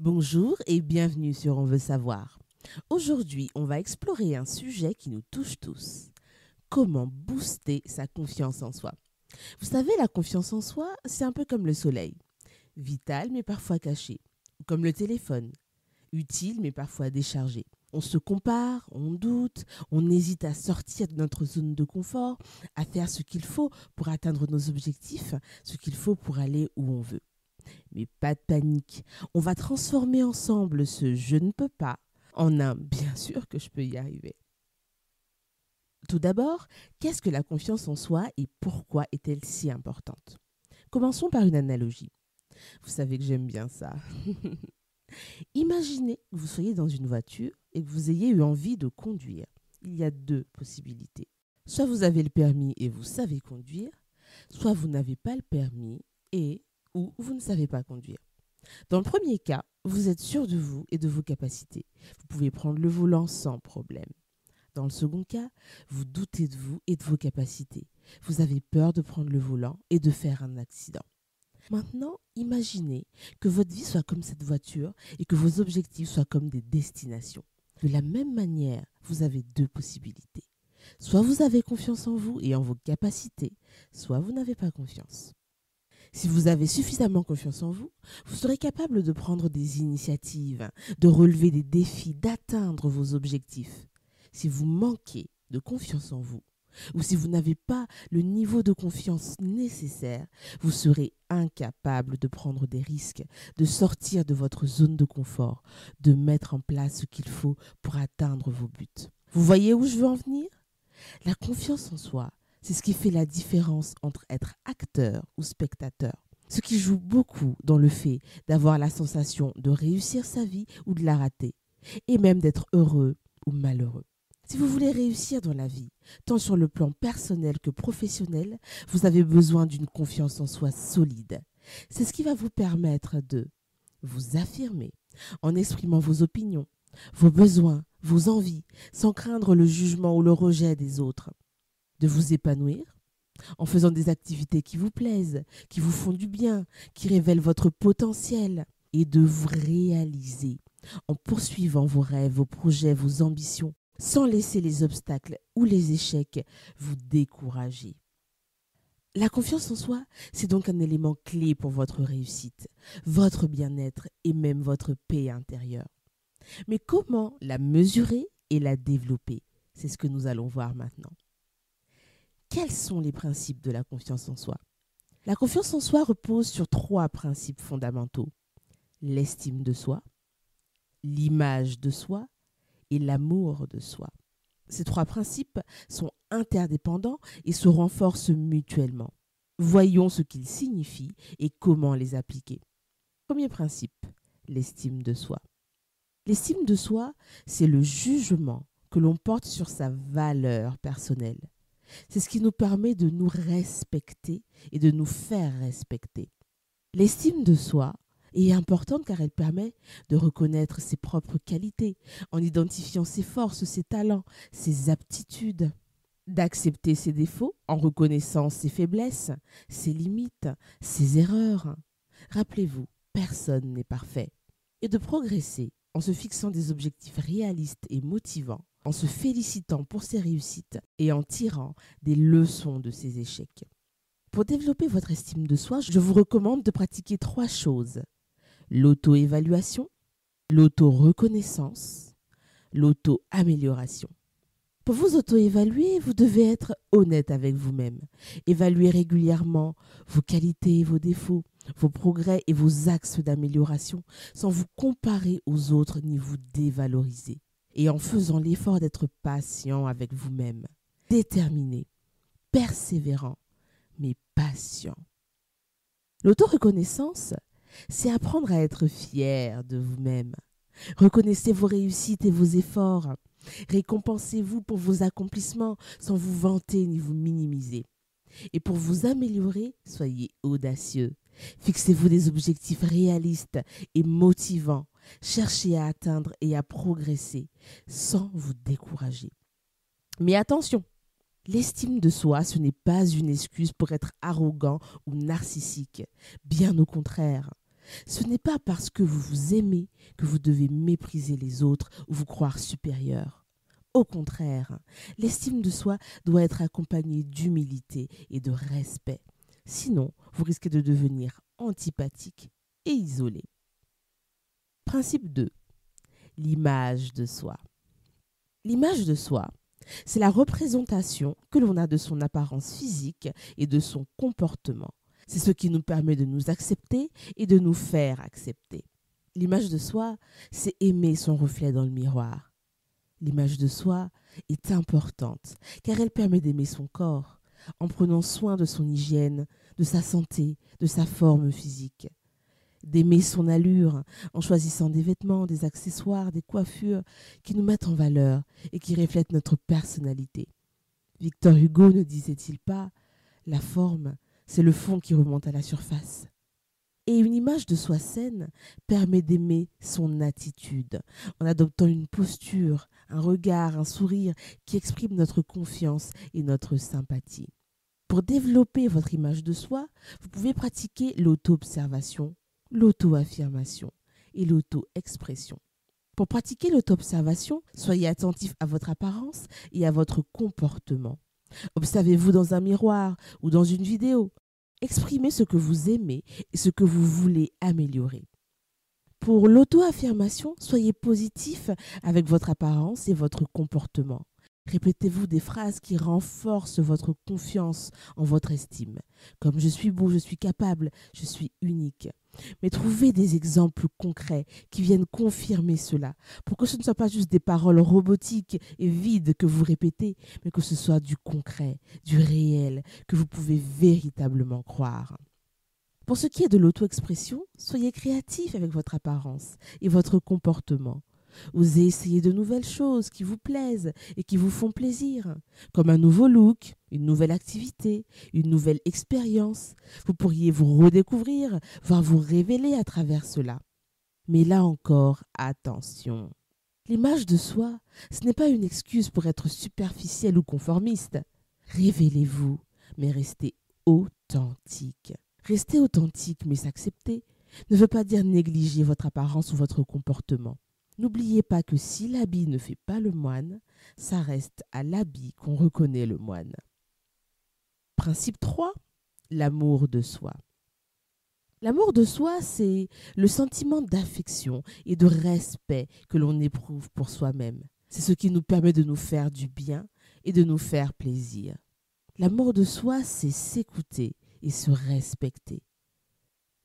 Bonjour et bienvenue sur On veut savoir. Aujourd'hui, on va explorer un sujet qui nous touche tous. Comment booster sa confiance en soi? Vous savez, la confiance en soi, c'est un peu comme le soleil. Vital mais parfois caché. Ou comme le téléphone. Utile mais parfois déchargé. On se compare, on doute, on hésite à sortir de notre zone de confort, à faire ce qu'il faut pour atteindre nos objectifs, ce qu'il faut pour aller où on veut. Mais pas de panique, on va transformer ensemble ce je ne peux pas en un bien sûr que je peux y arriver. Tout d'abord, qu'est-ce que la confiance en soi et pourquoi est-elle si importante? Commençons par une analogie. Vous savez que j'aime bien ça. Imaginez que vous soyez dans une voiture et que vous ayez eu envie de conduire. Il y a deux possibilités. Soit vous avez le permis et vous savez conduire, soit vous n'avez pas le permis et ou vous ne savez pas conduire. Dans le premier cas, vous êtes sûr de vous et de vos capacités. Vous pouvez prendre le volant sans problème. Dans le second cas, vous doutez de vous et de vos capacités. Vous avez peur de prendre le volant et de faire un accident. Maintenant, imaginez que votre vie soit comme cette voiture et que vos objectifs soient comme des destinations. De la même manière, vous avez deux possibilités. Soit vous avez confiance en vous et en vos capacités, soit vous n'avez pas confiance. Si vous avez suffisamment confiance en vous, vous serez capable de prendre des initiatives, de relever des défis, d'atteindre vos objectifs. Si vous manquez de confiance en vous, ou si vous n'avez pas le niveau de confiance nécessaire, vous serez incapable de prendre des risques, de sortir de votre zone de confort, de mettre en place ce qu'il faut pour atteindre vos buts. Vous voyez où je veux en venir? La confiance en soi, c'est ce qui fait la différence entre être acteur ou spectateur. Ce qui joue beaucoup dans le fait d'avoir la sensation de réussir sa vie ou de la rater, et même d'être heureux ou malheureux. Si vous voulez réussir dans la vie, tant sur le plan personnel que professionnel, vous avez besoin d'une confiance en soi solide. C'est ce qui va vous permettre de vous affirmer en exprimant vos opinions, vos besoins, vos envies, sans craindre le jugement ou le rejet des autres. De vous épanouir en faisant des activités qui vous plaisent, qui vous font du bien, qui révèlent votre potentiel, et de vous réaliser en poursuivant vos rêves, vos projets, vos ambitions, sans laisser les obstacles ou les échecs vous décourager. La confiance en soi, c'est donc un élément clé pour votre réussite, votre bien-être et même votre paix intérieure. Mais comment la mesurer et la développer? C'est ce que nous allons voir maintenant. Quels sont les principes de la confiance en soi? La confiance en soi repose sur trois principes fondamentaux: l'estime de soi, l'image de soi et l'amour de soi. Ces trois principes sont interdépendants et se renforcent mutuellement. Voyons ce qu'ils signifient et comment les appliquer. Premier principe, l'estime de soi. L'estime de soi, c'est le jugement que l'on porte sur sa valeur personnelle. C'est ce qui nous permet de nous respecter et de nous faire respecter. L'estime de soi est importante car elle permet de reconnaître ses propres qualités en identifiant ses forces, ses talents, ses aptitudes, d'accepter ses défauts en reconnaissant ses faiblesses, ses limites, ses erreurs. Rappelez-vous, personne n'est parfait. Et de progresser en se fixant des objectifs réalistes et motivants, en se félicitant pour ses réussites et en tirant des leçons de ses échecs. Pour développer votre estime de soi, je vous recommande de pratiquer trois choses: l'auto-évaluation, l'auto-reconnaissance, l'auto-amélioration. Pour vous auto-évaluer, vous devez être honnête avec vous-même. Évaluer régulièrement vos qualités et vos défauts, vos progrès et vos axes d'amélioration, sans vous comparer aux autres ni vous dévaloriser. Et en faisant l'effort d'être patient avec vous-même, déterminé, persévérant, mais patient. L'auto-reconnaissance, c'est apprendre à être fier de vous-même. Reconnaissez vos réussites et vos efforts. Récompensez-vous pour vos accomplissements sans vous vanter ni vous minimiser. Et pour vous améliorer, soyez audacieux. Fixez-vous des objectifs réalistes et motivants. Cherchez à atteindre et à progresser sans vous décourager. Mais attention, l'estime de soi, ce n'est pas une excuse pour être arrogant ou narcissique. Bien au contraire. Ce n'est pas parce que vous vous aimez que vous devez mépriser les autres ou vous croire supérieur. Au contraire, l'estime de soi doit être accompagnée d'humilité et de respect. Sinon, vous risquez de devenir antipathique et isolé. Principe 2. L'image de soi. L'image de soi, c'est la représentation que l'on a de son apparence physique et de son comportement. C'est ce qui nous permet de nous accepter et de nous faire accepter. L'image de soi, c'est aimer son reflet dans le miroir. L'image de soi est importante car elle permet d'aimer son corps en prenant soin de son hygiène, de sa santé, de sa forme physique. D'aimer son allure en choisissant des vêtements, des accessoires, des coiffures qui nous mettent en valeur et qui reflètent notre personnalité. Victor Hugo ne disait-il pas « La forme, c'est le fond qui remonte à la surface ». Et une image de soi saine permet d'aimer son attitude en adoptant une posture, un regard, un sourire qui exprime notre confiance et notre sympathie. Pour développer votre image de soi, vous pouvez pratiquer l'auto-observation, l'auto-affirmation et l'auto-expression. Pour pratiquer l'auto-observation, soyez attentif à votre apparence et à votre comportement. Observez-vous dans un miroir ou dans une vidéo. Exprimez ce que vous aimez et ce que vous voulez améliorer. Pour l'auto-affirmation, soyez positif avec votre apparence et votre comportement. Répétez-vous des phrases qui renforcent votre confiance en votre estime, comme « je suis beau, je suis capable, je suis unique ». Mais trouvez des exemples concrets qui viennent confirmer cela, pour que ce ne soit pas juste des paroles robotiques et vides que vous répétez, mais que ce soit du concret, du réel, que vous pouvez véritablement croire. Pour ce qui est de l'auto-expression, soyez créatif avec votre apparence et votre comportement. Osez essayer de nouvelles choses qui vous plaisent et qui vous font plaisir, comme un nouveau look, une nouvelle activité, une nouvelle expérience. Vous pourriez vous redécouvrir, voire vous révéler à travers cela. Mais là encore, attention. L'image de soi, ce n'est pas une excuse pour être superficiel ou conformiste. Révélez-vous, mais restez authentique. Rester authentique, mais s'accepter, ne veut pas dire négliger votre apparence ou votre comportement. N'oubliez pas que si l'habit ne fait pas le moine, ça reste à l'habit qu'on reconnaît le moine. Principe 3, l'amour de soi. L'amour de soi, c'est le sentiment d'affection et de respect que l'on éprouve pour soi-même. C'est ce qui nous permet de nous faire du bien et de nous faire plaisir. L'amour de soi, c'est s'écouter et se respecter.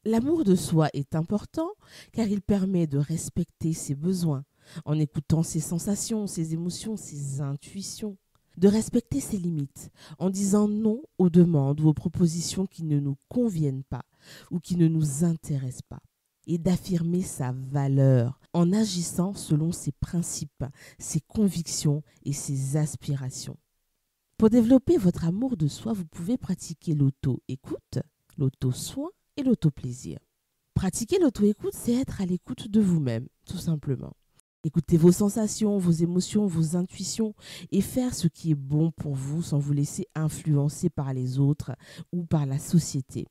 L'amour de soi est important car il permet de respecter ses besoins en écoutant ses sensations, ses émotions, ses intuitions, de respecter ses limites en disant non aux demandes ou aux propositions qui ne nous conviennent pas ou qui ne nous intéressent pas et d'affirmer sa valeur en agissant selon ses principes, ses convictions et ses aspirations. Pour développer votre amour de soi, vous pouvez pratiquer l'auto-écoute, l'auto-soin et l'auto-plaisir. Pratiquer l'auto-écoute, c'est être à l'écoute de vous-même, tout simplement. Écoutez vos sensations, vos émotions, vos intuitions et faire ce qui est bon pour vous sans vous laisser influencer par les autres ou par la société.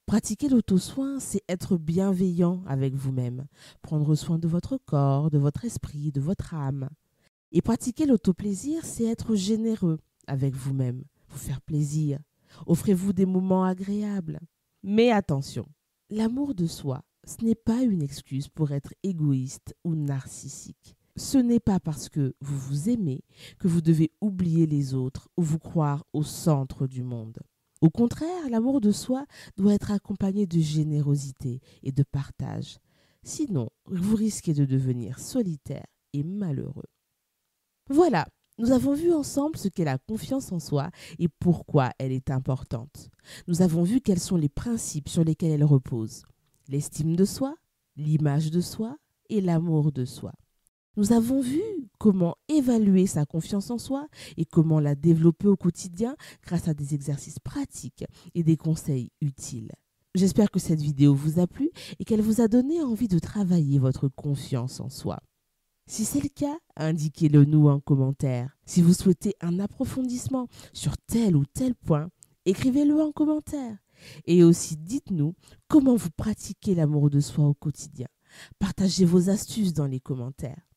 Pratiquer l'auto-soin, c'est être bienveillant avec vous-même, prendre soin de votre corps, de votre esprit, de votre âme. Et pratiquer l'auto-plaisir, c'est être généreux avec vous-même, vous faire plaisir. Offrez-vous des moments agréables. Mais attention, l'amour de soi, ce n'est pas une excuse pour être égoïste ou narcissique. Ce n'est pas parce que vous vous aimez que vous devez oublier les autres ou vous croire au centre du monde. Au contraire, l'amour de soi doit être accompagné de générosité et de partage. Sinon, vous risquez de devenir solitaire et malheureux. Voilà. Nous avons vu ensemble ce qu'est la confiance en soi et pourquoi elle est importante. Nous avons vu quels sont les principes sur lesquels elle repose. L'estime de soi, l'image de soi et l'amour de soi. Nous avons vu comment évaluer sa confiance en soi et comment la développer au quotidien grâce à des exercices pratiques et des conseils utiles. J'espère que cette vidéo vous a plu et qu'elle vous a donné envie de travailler votre confiance en soi. Si c'est le cas, indiquez-le nous en commentaire. Si vous souhaitez un approfondissement sur tel ou tel point, écrivez-le en commentaire. Et aussi, dites-nous comment vous pratiquez l'amour de soi au quotidien. Partagez vos astuces dans les commentaires.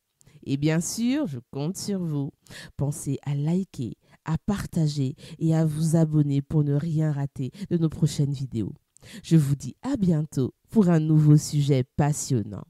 Et bien sûr, je compte sur vous. Pensez à liker, à partager et à vous abonner pour ne rien rater de nos prochaines vidéos. Je vous dis à bientôt pour un nouveau sujet passionnant.